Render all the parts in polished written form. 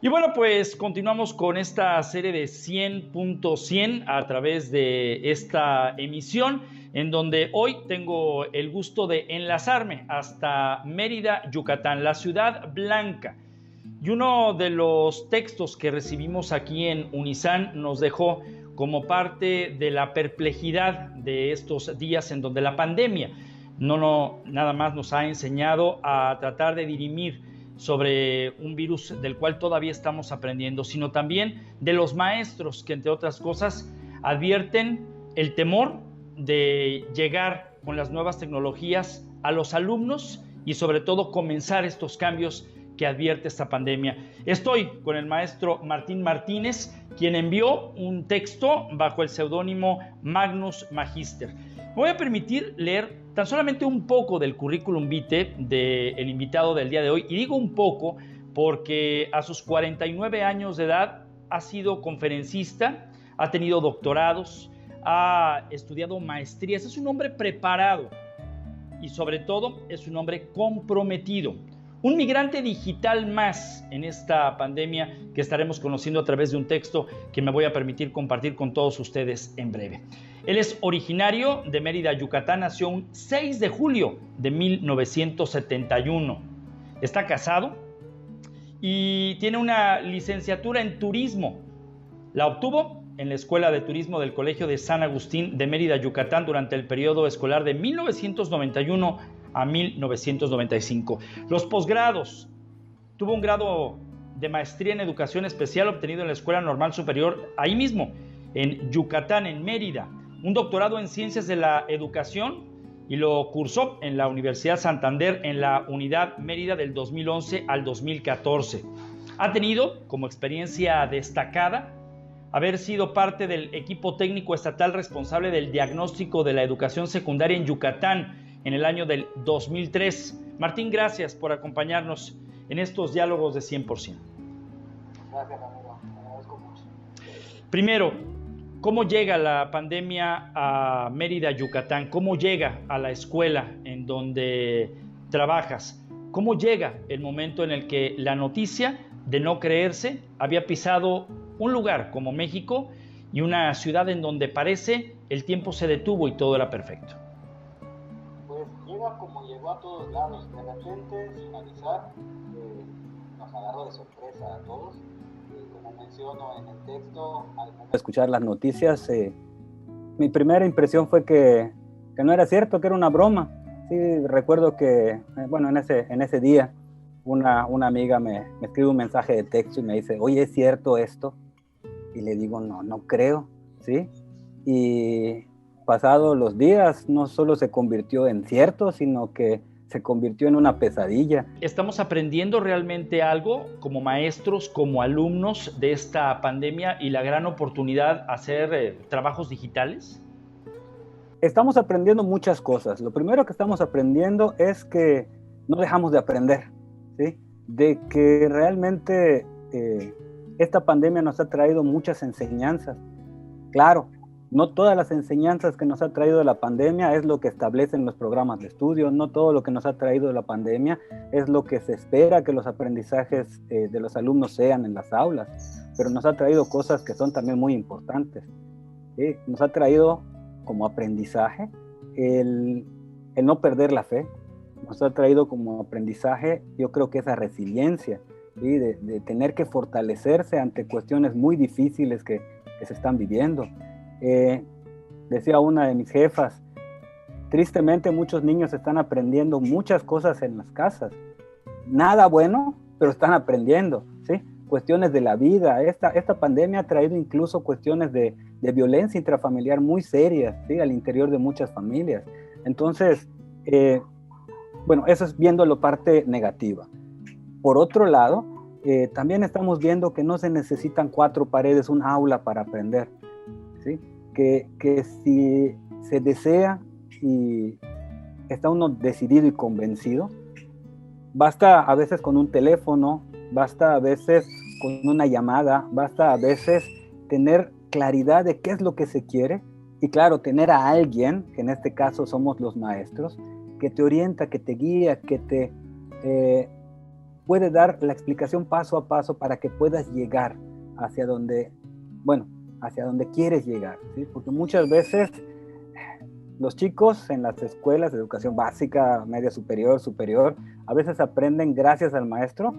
Y bueno, pues continuamos con esta serie de 100.100 a través de esta emisión, en donde hoy tengo el gusto de enlazarme hasta Mérida, Yucatán, la ciudad blanca. Y uno de los textos que recibimos aquí en Unisan nos dejó como parte de la perplejidad de estos días en donde la pandemia nada más nos ha enseñado a tratar de dirimir sobre un virus del cual todavía estamos aprendiendo, sino también de los maestros que, entre otras cosas, advierten el temor de llegar con las nuevas tecnologías a los alumnos y sobre todo comenzar estos cambios que advierte esta pandemia. Estoy con el maestro Martín Martínez, quien envió un texto bajo el seudónimo Magnus Magister. Me voy a permitir leer tan solamente un poco del currículum vitae del invitado del día de hoy, y digo un poco porque a sus 49 años de edad ha sido conferencista, ha tenido doctorados, ha estudiado maestrías, es un hombre preparado y sobre todo es un hombre comprometido. Un migrante digital más en esta pandemia que estaremos conociendo a través de un texto que me voy a permitir compartir con todos ustedes en breve. Él es originario de Mérida, Yucatán, nació un 6 de julio de 1971. Está casado y tiene una licenciatura en turismo. La obtuvo en la Escuela de Turismo del Colegio de San Agustín de Mérida, Yucatán, durante el periodo escolar de 1991 a 1995. Los posgrados. Tuvo un grado de maestría en educación especial obtenido en la Escuela Normal Superior, ahí mismo, en Yucatán, en Mérida. Un doctorado en Ciencias de la Educación y lo cursó en la Universidad Santander en la Unidad Mérida del 2011 al 2014. Ha tenido como experiencia destacada haber sido parte del equipo técnico estatal responsable del diagnóstico de la educación secundaria en Yucatán en el año del 2003. Martín, gracias por acompañarnos en estos diálogos de 100%. Gracias, amigo. Me agradezco mucho. Primero, ¿cómo llega la pandemia a Mérida, Yucatán? ¿Cómo llega a la escuela en donde trabajas? ¿Cómo llega el momento en el que la noticia, de no creerse, había pisado un lugar como México y una ciudad en donde parece el tiempo se detuvo y todo era perfecto? Pues llega como llegó a todos lados, de repente, sin avisar, nos agarró de sorpresa a todos. Como menciono en el texto, al momento de escuchar las noticias, mi primera impresión fue que no era cierto, que era una broma. Sí, recuerdo que, bueno, en ese día, una amiga me escribe un mensaje de texto y me dice, oye, ¿es cierto esto? Y le digo, no creo, ¿sí? Y pasados los días, no solo se convirtió en cierto, sino que se convirtió en una pesadilla. ¿Estamos aprendiendo realmente algo como maestros, como alumnos de esta pandemia y la gran oportunidad de hacer trabajos digitales? Estamos aprendiendo muchas cosas. Lo primero que estamos aprendiendo es que no dejamos de aprender, ¿sí? De que realmente esta pandemia nos ha traído muchas enseñanzas. Claro, no todas las enseñanzas que nos ha traído la pandemia es lo que establecen los programas de estudio, no todo lo que nos ha traído la pandemia es lo que se espera que los aprendizajes de los alumnos sean en las aulas, pero nos ha traído cosas que son también muy importantes, ¿sí? Nos ha traído como aprendizaje el no perder la fe, nos ha traído como aprendizaje, yo creo que esa resiliencia, ¿sí? de tener que fortalecerse ante cuestiones muy difíciles que se están viviendo. Decía una de mis jefas, tristemente muchos niños están aprendiendo muchas cosas en las casas, nada bueno, pero están aprendiendo, ¿sí? Cuestiones de la vida. Esta pandemia ha traído incluso cuestiones de violencia intrafamiliar muy serias, ¿sí? Al interior de muchas familias. Entonces, bueno, eso es viendo la parte negativa. Por otro lado, también estamos viendo que no se necesitan 4 paredes, un aula para aprender, ¿sí? Que si se desea y está uno decidido y convencido, basta a veces con un teléfono, basta a veces con una llamada, basta a veces tener claridad de qué es lo que se quiere y claro, tener a alguien, que en este caso somos los maestros, que te orienta, que te guía, que te puede dar la explicación paso a paso para que puedas llegar hacia donde quieres llegar, ¿sí? Porque muchas veces los chicos en las escuelas de educación básica, media superior, a veces aprenden gracias al maestro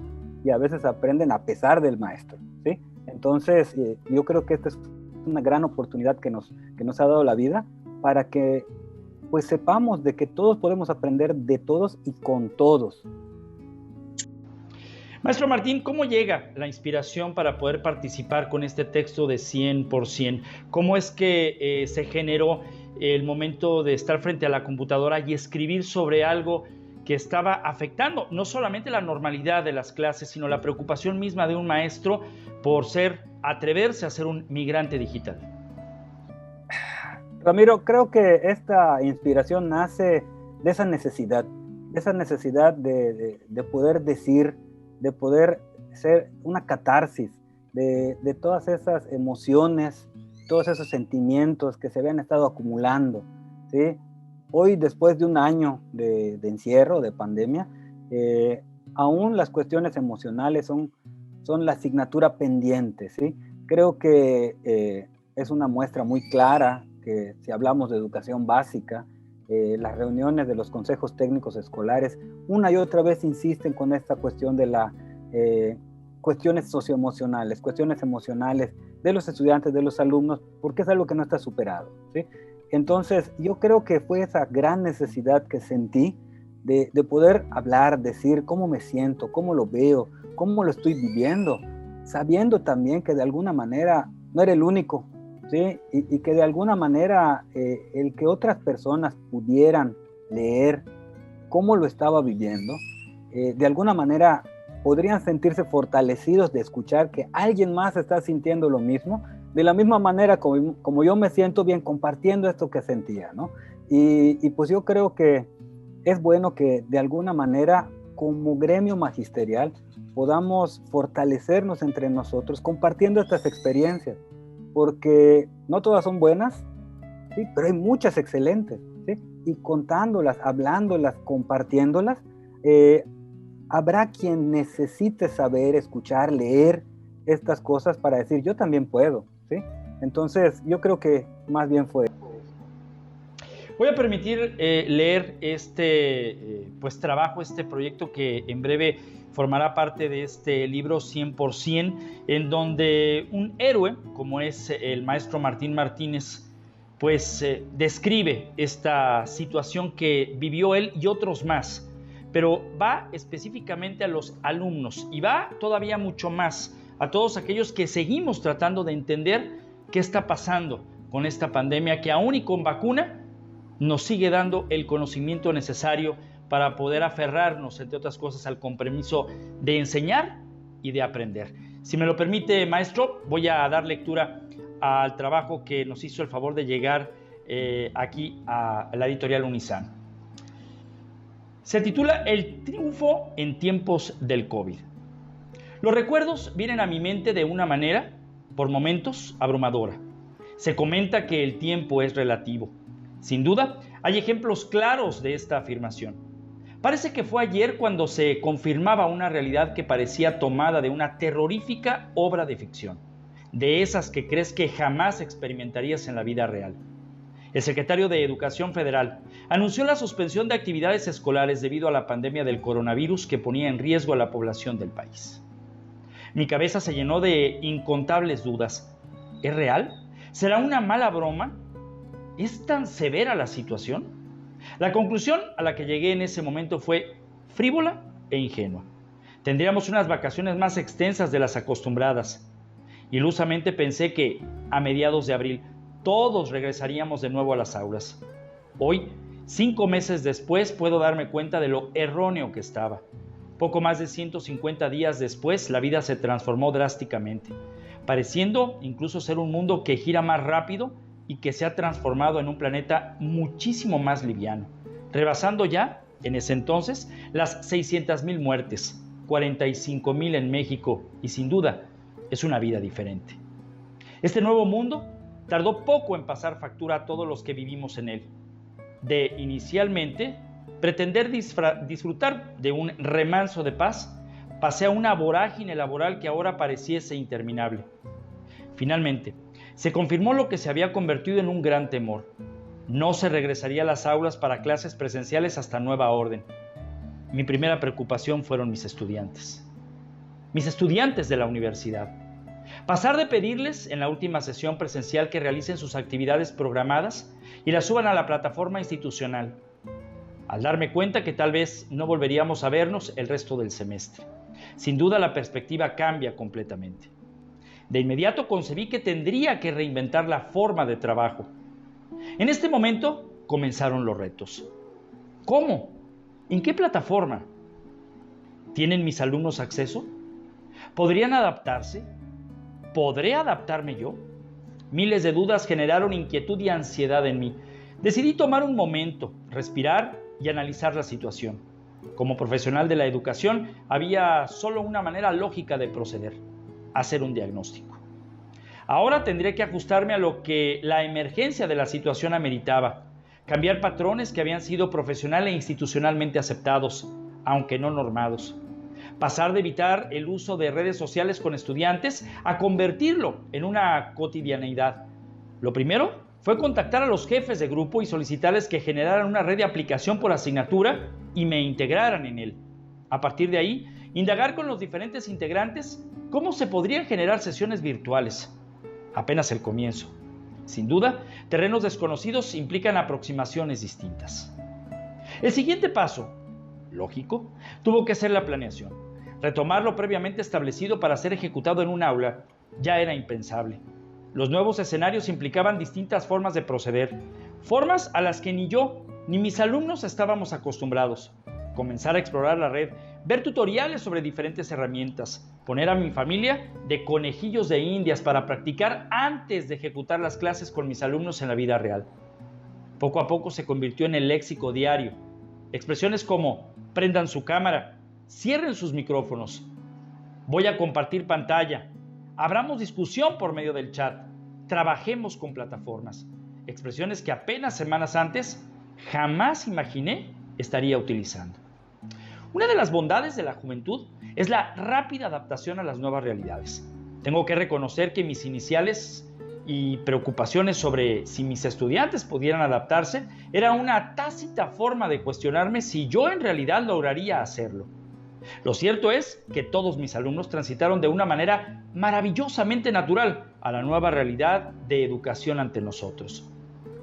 y a veces aprenden a pesar del maestro, ¿sí? Entonces, yo creo que esta es una gran oportunidad que nos ha dado la vida para que pues sepamos de que todos podemos aprender de todos y con todos. Maestro Martín, ¿cómo llega la inspiración para poder participar con este texto de 100%? ¿Cómo es que se generó el momento de estar frente a la computadora y escribir sobre algo que estaba afectando no solamente la normalidad de las clases, sino la preocupación misma de un maestro por atreverse a ser un migrante digital? Ramiro, creo que esta inspiración nace de esa necesidad de poder decir, de poder ser una catarsis de todas esas emociones, todos esos sentimientos que se habían estado acumulando, ¿sí? Hoy, después de un año de encierro, de pandemia, aún las cuestiones emocionales son la asignatura pendiente, ¿sí? Creo que es una muestra muy clara que si hablamos de educación básica, las reuniones de los consejos técnicos escolares una y otra vez insisten con esta cuestión de las cuestiones socioemocionales, cuestiones emocionales de los estudiantes, de los alumnos, porque es algo que no está superado, ¿sí? Entonces, yo creo que fue esa gran necesidad que sentí de poder hablar, decir cómo me siento, cómo lo veo, cómo lo estoy viviendo, sabiendo también que de alguna manera no era el único, ¿sí? Y que de alguna manera el que otras personas pudieran leer cómo lo estaba viviendo, de alguna manera podrían sentirse fortalecidos de escuchar que alguien más está sintiendo lo mismo, de la misma manera como yo me siento bien compartiendo esto que sentía, ¿no? Y pues yo creo que es bueno que de alguna manera como gremio magisterial podamos fortalecernos entre nosotros compartiendo estas experiencias, porque no todas son buenas, ¿sí? Pero hay muchas excelentes, ¿sí? Y contándolas, hablándolas, compartiéndolas, habrá quien necesite saber, escuchar, leer estas cosas para decir, yo también puedo, ¿sí? Entonces, yo creo que más bien fue. Voy a permitir leer este trabajo, este proyecto que en breve formará parte de este libro 100%, en donde un héroe, como es el maestro Martín Martínez, pues describe esta situación que vivió él y otros más, pero va específicamente a los alumnos y va todavía mucho más a todos aquellos que seguimos tratando de entender qué está pasando con esta pandemia que aún y con vacuna nos sigue dando el conocimiento necesario para poder aferrarnos, entre otras cosas, al compromiso de enseñar y de aprender. Si me lo permite, maestro, voy a dar lectura al trabajo que nos hizo el favor de llegar aquí a la editorial Unizan. Se titula El triunfo en tiempos del COVID. Los recuerdos vienen a mi mente de una manera, por momentos, abrumadora. Se comenta que el tiempo es relativo. Sin duda, hay ejemplos claros de esta afirmación. Parece que fue ayer cuando se confirmaba una realidad que parecía tomada de una terrorífica obra de ficción, de esas que crees que jamás experimentarías en la vida real. El secretario de Educación Federal anunció la suspensión de actividades escolares debido a la pandemia del coronavirus que ponía en riesgo a la población del país. Mi cabeza se llenó de incontables dudas. ¿Es real? ¿Será una mala broma? ¿Es tan severa la situación? La conclusión a la que llegué en ese momento fue frívola e ingenua. Tendríamos unas vacaciones más extensas de las acostumbradas. Ilusamente pensé que a mediados de abril todos regresaríamos de nuevo a las aulas. Hoy, 5 meses después, puedo darme cuenta de lo erróneo que estaba. Poco más de 150 días después, la vida se transformó drásticamente, pareciendo incluso ser un mundo que gira más rápido y que se ha transformado en un planeta muchísimo más liviano, rebasando ya, en ese entonces, las 600,000 muertes, 45,000 en México, y sin duda, es una vida diferente. Este nuevo mundo tardó poco en pasar factura a todos los que vivimos en él. De inicialmente pretender disfrutar de un remanso de paz, Pasé a una vorágine laboral que ahora pareciese interminable. Finalmente, se confirmó lo que se había convertido en un gran temor. No se regresaría a las aulas para clases presenciales hasta nueva orden. Mi primera preocupación fueron mis estudiantes de la universidad. Pasar de pedirles en la última sesión presencial que realicen sus actividades programadas y las suban a la plataforma institucional, al darme cuenta que tal vez no volveríamos a vernos el resto del semestre. Sin duda la perspectiva cambia completamente. De inmediato concebí que tendría que reinventar la forma de trabajo. En este momento comenzaron los retos. ¿Cómo? ¿En qué plataforma? ¿Tienen mis alumnos acceso? ¿Podrían adaptarse? ¿Podré adaptarme yo? Miles de dudas generaron inquietud y ansiedad en mí. Decidí tomar un momento, respirar y analizar la situación. Como profesional de la educación, había solo una manera lógica de proceder: hacer un diagnóstico. Ahora tendré que ajustarme a lo que la emergencia de la situación ameritaba, cambiar patrones que habían sido profesional e institucionalmente aceptados, aunque no normados. Pasar de evitar el uso de redes sociales con estudiantes a convertirlo en una cotidianeidad. Lo primero fue contactar a los jefes de grupo y solicitarles que generaran una red de aplicación por asignatura y me integraran en él. A partir de ahí, indagar con los diferentes integrantes cómo se podrían generar sesiones virtuales. Apenas el comienzo. Sin duda, terrenos desconocidos implican aproximaciones distintas. El siguiente paso, lógico, tuvo que ser la planeación. Retomar lo previamente establecido para ser ejecutado en un aula ya era impensable. Los nuevos escenarios implicaban distintas formas de proceder, formas a las que ni yo ni mis alumnos estábamos acostumbrados. Comenzar a explorar la red, ver tutoriales sobre diferentes herramientas, poner a mi familia de conejillos de indias para practicar antes de ejecutar las clases con mis alumnos en la vida real. Poco a poco se convirtió en el léxico diario. Expresiones como: prendan su cámara, cierren sus micrófonos, voy a compartir pantalla, abramos discusión por medio del chat, trabajemos con plataformas. Expresiones que apenas semanas antes jamás imaginé estaría utilizando. Una de las bondades de la juventud es la rápida adaptación a las nuevas realidades. Tengo que reconocer que mis iniciales y preocupaciones sobre si mis estudiantes pudieran adaptarse era una tácita forma de cuestionarme si yo en realidad lograría hacerlo. Lo cierto es que todos mis alumnos transitaron de una manera maravillosamente natural a la nueva realidad de educación ante nosotros.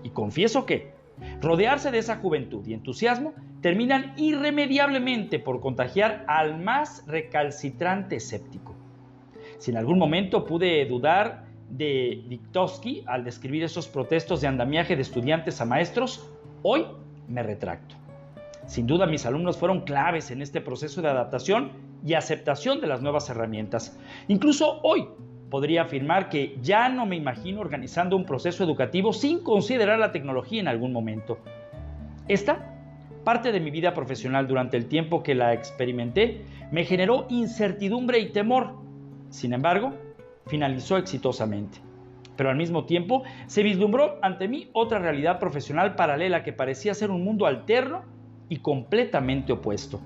Y confieso que rodearse de esa juventud y entusiasmo terminan irremediablemente por contagiar al más recalcitrante escéptico. Si en algún momento pude dudar de Vygotsky al describir esos protestos de andamiaje de estudiantes a maestros, hoy me retracto. Sin duda, mis alumnos fueron claves en este proceso de adaptación y aceptación de las nuevas herramientas. Incluso hoy podría afirmar que ya no me imagino organizando un proceso educativo sin considerar la tecnología en algún momento. Esta parte de mi vida profesional durante el tiempo que la experimenté me generó incertidumbre y temor. Sin embargo, finalizó exitosamente. Pero al mismo tiempo se vislumbró ante mí otra realidad profesional paralela que parecía ser un mundo alterno y completamente opuesto.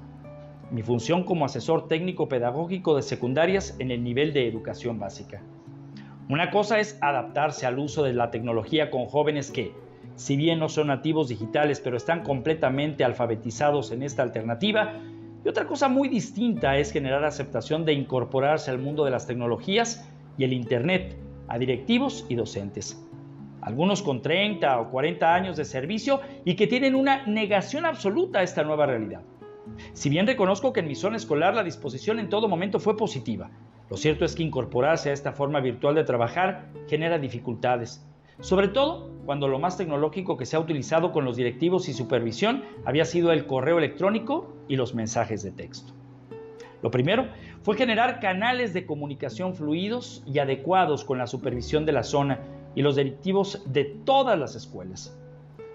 Mi función como asesor técnico pedagógico de secundarias en el nivel de educación básica. Una cosa es adaptarse al uso de la tecnología con jóvenes que, si bien no son nativos digitales, pero están completamente alfabetizados en esta alternativa, y otra cosa muy distinta es generar aceptación de incorporarse al mundo de las tecnologías y el Internet a directivos y docentes. Algunos con 30 o 40 años de servicio y que tienen una negación absoluta a esta nueva realidad. Si bien reconozco que en mi zona escolar la disposición en todo momento fue positiva, lo cierto es que incorporarse a esta forma virtual de trabajar genera dificultades, sobre todo cuando lo más tecnológico que se ha utilizado con los directivos y supervisión había sido el correo electrónico y los mensajes de texto. Lo primero fue generar canales de comunicación fluidos y adecuados con la supervisión de la zona y los directivos de todas las escuelas.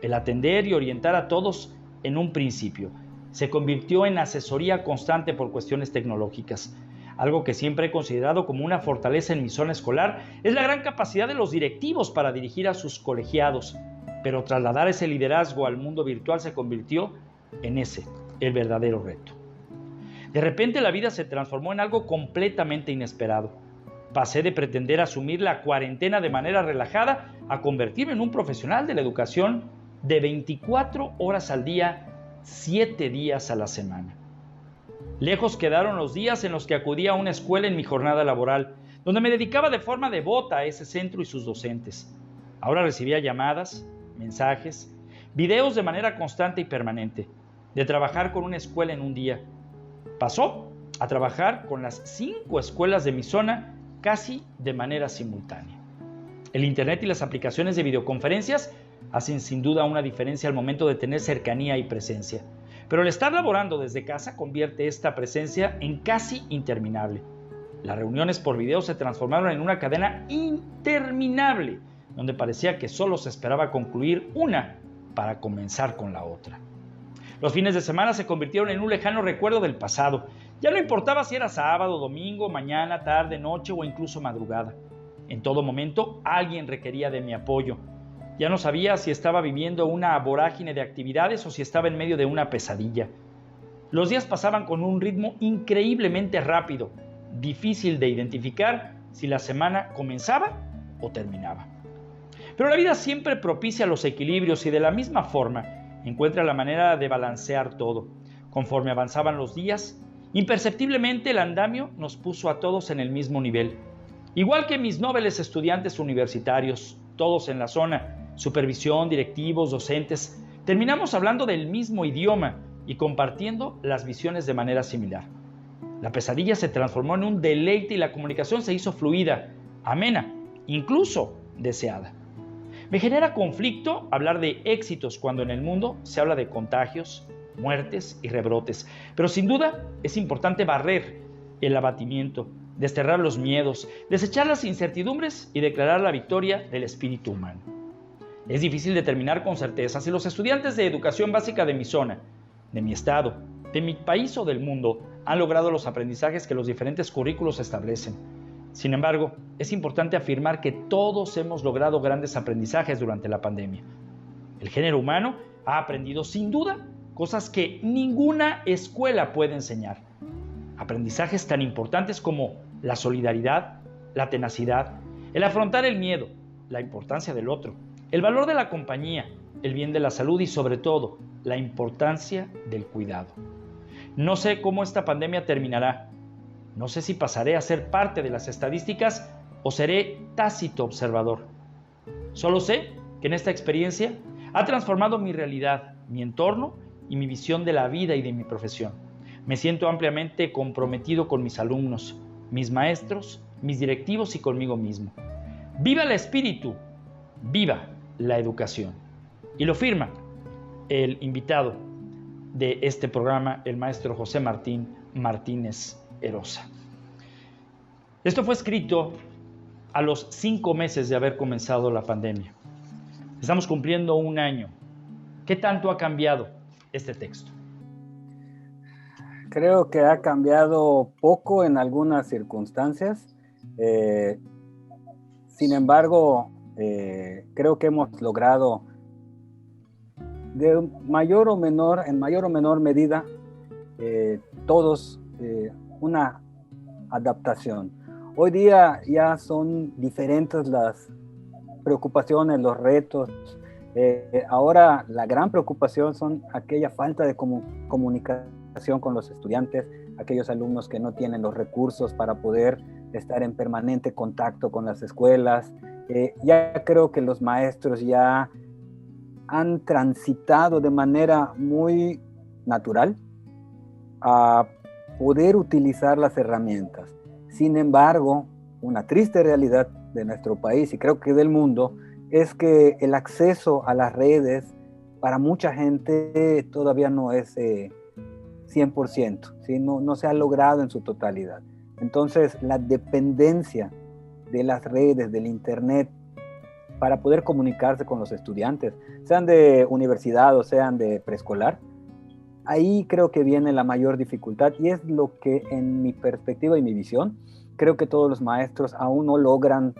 El atender y orientar a todos en un principio se convirtió en asesoría constante por cuestiones tecnológicas. Algo que siempre he considerado como una fortaleza en mi zona escolar es la gran capacidad de los directivos para dirigir a sus colegiados, pero trasladar ese liderazgo al mundo virtual se convirtió en el verdadero reto. De repente la vida se transformó en algo completamente inesperado. Pasé de pretender asumir la cuarentena de manera relajada a convertirme en un profesional de la educación de 24 horas al día, 7 días a la semana. Lejos quedaron los días en los que acudía a una escuela en mi jornada laboral, donde me dedicaba de forma devota a ese centro y sus docentes. Ahora recibía llamadas, mensajes, videos de manera constante y permanente. De trabajar con una escuela en un día, pasó a trabajar con las 5 escuelas de mi zona casi de manera simultánea. El internet y las aplicaciones de videoconferencias hacen sin duda una diferencia al momento de tener cercanía y presencia. Pero el estar laborando desde casa convierte esta presencia en casi interminable. Las reuniones por video se transformaron en una cadena interminable, donde parecía que solo se esperaba concluir una para comenzar con la otra. Los fines de semana se convirtieron en un lejano recuerdo del pasado. Ya no importaba si era sábado, domingo, mañana, tarde, noche o incluso madrugada. En todo momento alguien requería de mi apoyo. Ya no sabía si estaba viviendo una vorágine de actividades o si estaba en medio de una pesadilla. Los días pasaban con un ritmo increíblemente rápido, difícil de identificar si la semana comenzaba o terminaba. Pero la vida siempre propicia los equilibrios y de la misma forma encuentra la manera de balancear todo. Conforme avanzaban los días, imperceptiblemente el andamio nos puso a todos en el mismo nivel. Igual que mis nobles estudiantes universitarios, todos en la zona, supervisión, directivos, docentes, terminamos hablando del mismo idioma y compartiendo las visiones de manera similar. La pesadilla se transformó en un deleite y la comunicación se hizo fluida, amena, incluso deseada. Me genera conflicto hablar de éxitos cuando en el mundo se habla de contagios, muertes y rebrotes, pero sin duda es importante barrer el abatimiento, desterrar los miedos, desechar las incertidumbres y declarar la victoria del espíritu humano. Es difícil determinar con certeza si los estudiantes de educación básica de mi zona, de mi estado, de mi país o del mundo han logrado los aprendizajes que los diferentes currículos establecen. Sin embargo, es importante afirmar que todos hemos logrado grandes aprendizajes durante la pandemia. El género humano ha aprendido sin duda cosas que ninguna escuela puede enseñar. Aprendizajes tan importantes como la solidaridad, la tenacidad, el afrontar el miedo, la importancia del otro, el valor de la compañía, el bien de la salud y sobre todo, la importancia del cuidado. No sé cómo esta pandemia terminará. No sé si pasaré a ser parte de las estadísticas o seré tácito observador. Solo sé que en esta experiencia ha transformado mi realidad, mi entorno y mi visión de la vida y de mi profesión. Me siento ampliamente comprometido con mis alumnos, mis maestros, mis directivos y conmigo mismo. ¡Viva el espíritu! ¡Viva la educación! Y lo firma el invitado de este programa, el maestro José Martín Martínez Erosa. Esto fue escrito a los 5 meses de haber comenzado la pandemia. Estamos cumpliendo un año. ¿Qué tanto ha cambiado este texto? Creo que ha cambiado poco en algunas circunstancias. Sin embargo, creo que hemos logrado en mayor o menor medida todos una adaptación. Hoy día ya son diferentes las preocupaciones, los retos. Ahora la gran preocupación son aquella falta de comunicación con los estudiantes, aquellos alumnos que no tienen los recursos para poder estar en permanente contacto con las escuelas. Ya creo que los maestros ya han transitado de manera muy natural a poder utilizar las herramientas. Sin embargo, una triste realidad de nuestro país y creo que del mundo es que el acceso a las redes para mucha gente todavía no es 100%, ¿sí? No se ha logrado en su totalidad. Entonces, la dependencia de las redes, del internet, para poder comunicarse con los estudiantes, sean de universidad o sean de preescolar, ahí creo que viene la mayor dificultad y es lo que en mi perspectiva y mi visión, creo que todos los maestros aún no logran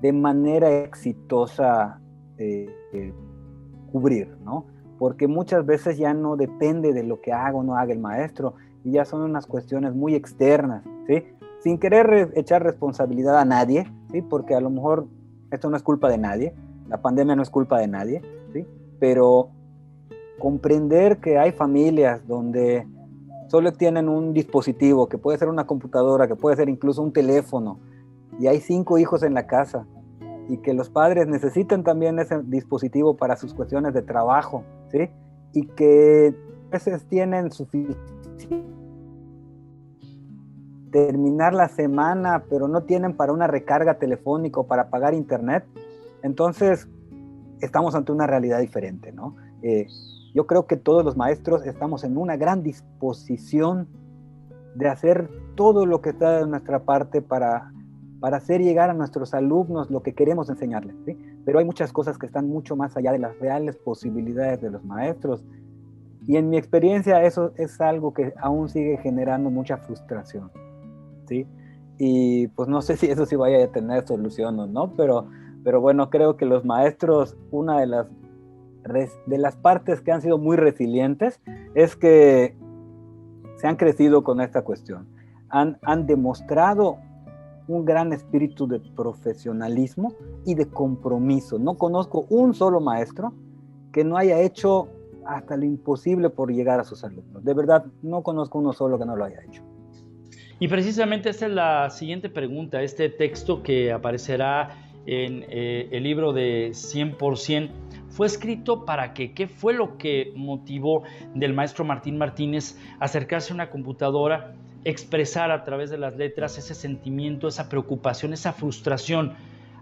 de manera exitosa cubrir, ¿no? Porque muchas veces ya no depende de lo que haga o no haga el maestro, y ya son unas cuestiones muy externas, ¿sí? Sin querer echar responsabilidad a nadie, ¿sí? Porque a lo mejor esto no es culpa de nadie, la pandemia no es culpa de nadie, ¿sí? Pero comprender que hay familias donde solo tienen un dispositivo, que puede ser una computadora, que puede ser incluso un teléfono, y hay 5 hijos en la casa, y que los padres necesitan también ese dispositivo para sus cuestiones de trabajo, ¿sí? Y que a veces tienen suficiente terminar la semana, pero no tienen para una recarga telefónica o para pagar internet, entonces estamos ante una realidad diferente, ¿no? Yo creo que todos los maestros estamos en una gran disposición de hacer todo lo que está de nuestra parte para hacer llegar a nuestros alumnos lo que queremos enseñarles, ¿sí? Pero hay muchas cosas que están mucho más allá de las reales posibilidades de los maestros, y en mi experiencia eso es algo que aún sigue generando mucha frustración, ¿sí? Y pues no sé si eso sí vaya a tener solución o no, pero bueno, creo que los maestros, una de las partes que han sido muy resilientes es que se han crecido con esta cuestión. Han demostrado un gran espíritu de profesionalismo y de compromiso. No conozco un solo maestro que no haya hecho hasta lo imposible por llegar a sus alumnos. De verdad, no conozco uno solo que no lo haya hecho. Y precisamente esta es la siguiente pregunta. Este texto que aparecerá en el libro de 100%, ¿fue escrito para qué? ¿Qué fue lo que motivó del maestro Martín Martínez a acercarse a una computadora, expresar a través de las letras ese sentimiento, esa preocupación, esa frustración?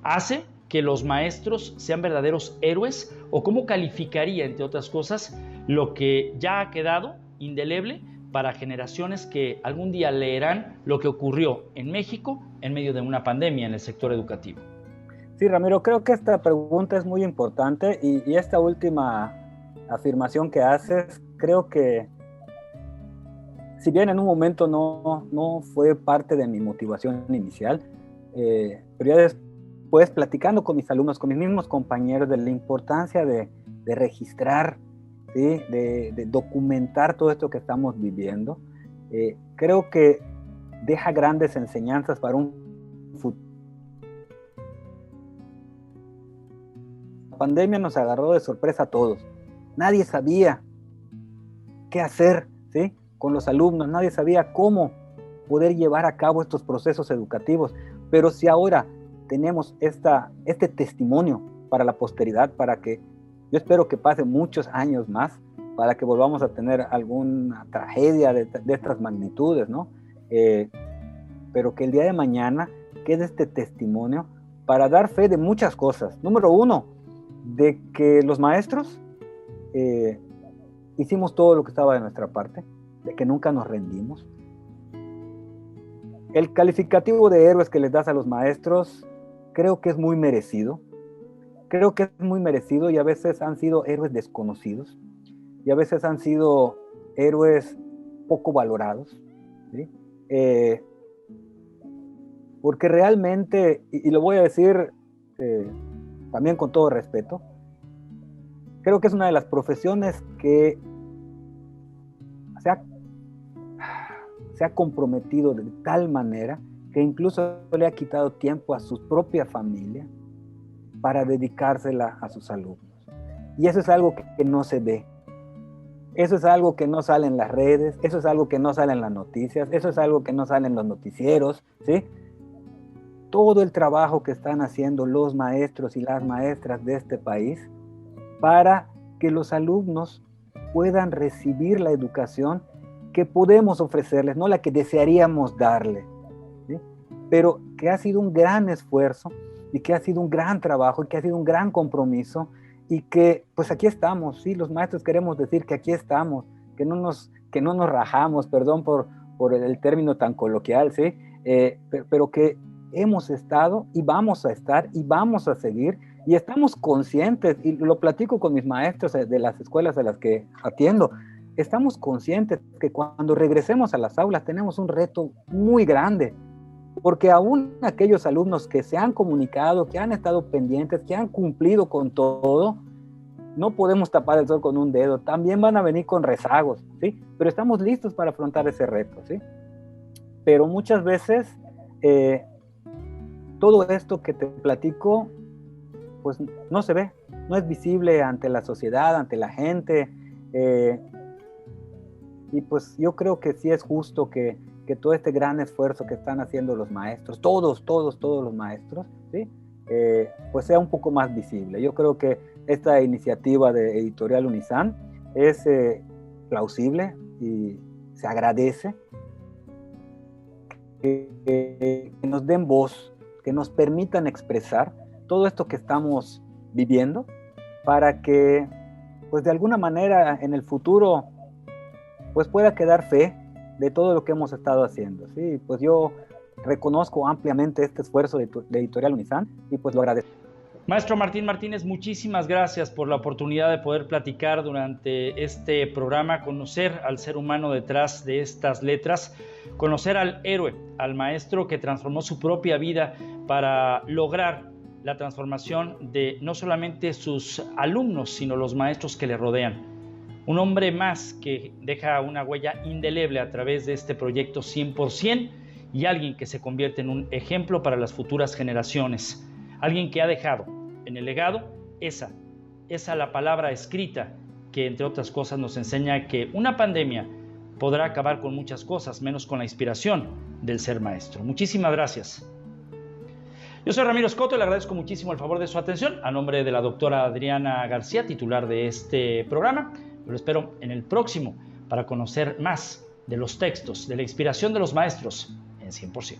¿Hace que los maestros sean verdaderos héroes? ¿O cómo calificaría, entre otras cosas, lo que ya ha quedado indeleble para generaciones que algún día leerán lo que ocurrió en México en medio de una pandemia en el sector educativo? Sí, Ramiro, creo que esta pregunta es muy importante, y esta última afirmación que haces, creo que si bien en un momento no fue parte de mi motivación inicial, pero ya después platicando con mis alumnos, con mis mismos compañeros, de la importancia de registrar, ¿sí? de documentar todo esto que estamos viviendo, creo que deja grandes enseñanzas para un futuro. La pandemia nos agarró de sorpresa a todos. Nadie sabía qué hacer, ¿sí? Con los alumnos, nadie sabía cómo poder llevar a cabo estos procesos educativos. Pero si ahora tenemos este testimonio para la posteridad, para que yo espero que pase muchos años más, para que volvamos a tener alguna tragedia de estas magnitudes, ¿no? Pero que el día de mañana quede este testimonio para dar fe de muchas cosas. Número uno, de que los maestros hicimos todo lo que estaba de nuestra parte, de que nunca nos rendimos. El calificativo de héroes que les das a los maestros creo que es muy merecido. Creo que es muy merecido, y a veces han sido héroes desconocidos, y a veces han sido héroes poco valorados, ¿sí? Porque realmente, y lo voy a decir también con todo respeto, creo que es una de las profesiones que se ha comprometido de tal manera que incluso le ha quitado tiempo a su propia familia para dedicársela a sus alumnos. Y eso es algo que no se ve. Eso es algo que no sale en las redes, eso es algo que no sale en las noticias, eso es algo que no sale en los noticieros, ¿sí? Todo el trabajo que están haciendo los maestros y las maestras de este país para que los alumnos puedan recibir la educación que podemos ofrecerles, no la que desearíamos darle, ¿sí? Pero que ha sido un gran esfuerzo, y que ha sido un gran trabajo, y que ha sido un gran compromiso, y que pues aquí estamos, ¿sí? Los maestros queremos decir que aquí estamos, que no nos rajamos, perdón por el término tan coloquial, ¿sí? Pero que hemos estado y vamos a estar y vamos a seguir, y estamos conscientes, y lo platico con mis maestros de las escuelas a las que atiendo, estamos conscientes que cuando regresemos a las aulas tenemos un reto muy grande, porque aún aquellos alumnos que se han comunicado, que han estado pendientes, que han cumplido con todo, no podemos tapar el sol con un dedo, también van a venir con rezagos, ¿sí? Pero estamos listos para afrontar ese reto, ¿sí? Pero muchas veces todo esto que te platico, pues no se ve, no es visible ante la sociedad, ante la gente, y pues yo creo que sí es justo que todo este gran esfuerzo que están haciendo los maestros, todos los maestros, ¿sí? Pues sea un poco más visible. Yo creo que esta iniciativa de Editorial Unizán es plausible y se agradece que nos den voz, que nos permitan expresar todo esto que estamos viviendo para que, pues de alguna manera en el futuro, pues pueda quedar fe de todo lo que hemos estado haciendo, ¿sí? Pues yo reconozco ampliamente este esfuerzo de Editorial Unizán y pues lo agradezco. Maestro Martín Martínez, muchísimas gracias por la oportunidad de poder platicar durante este programa, conocer al ser humano detrás de estas letras, conocer al héroe, al maestro que transformó su propia vida para lograr la transformación de no solamente sus alumnos, sino los maestros que le rodean. Un hombre más que deja una huella indeleble a través de este proyecto 100% y alguien que se convierte en un ejemplo para las futuras generaciones. Alguien que ha dejado en el legado esa la palabra escrita que, entre otras cosas, nos enseña que una pandemia podrá acabar con muchas cosas, menos con la inspiración del ser maestro. Muchísimas gracias. Yo soy Ramiro Escoto y le agradezco muchísimo el favor de su atención. A nombre de la doctora Adriana García, titular de este programa, lo espero en el próximo para conocer más de los textos, de la inspiración de los maestros en 100%.